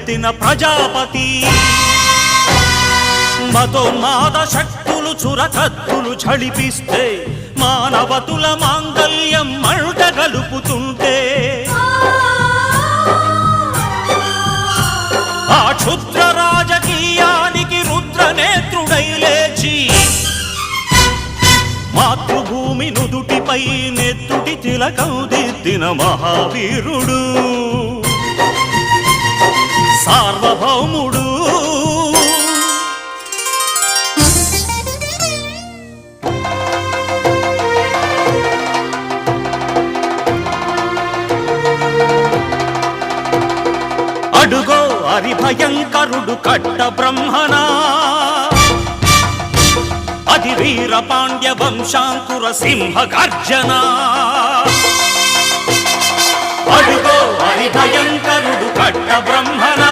పుట్టిన ప్రజాపతి మతోన్మాద శక్తులు చురకత్తులు ఝళిపిస్తే మానవతుల మాంగల్యం మంట గలుపుతుంటే ఆ క్షుద్ర రాజకీయానికి రుద్రనేత్రుడై లేచి మాతృభూమి నుదుటిపై నెత్తుటి తిలకం దిద్దిన మహావీరుడు సార్వభౌముడు అడుగో హరిభయంకరుడు కట్ట బ్రహ్మణా అది వీర పాండ్య వంశాంకుర సింహ గర్జన అడుగో హరిభయంకరుడు కట్ట బ్రహ్మణా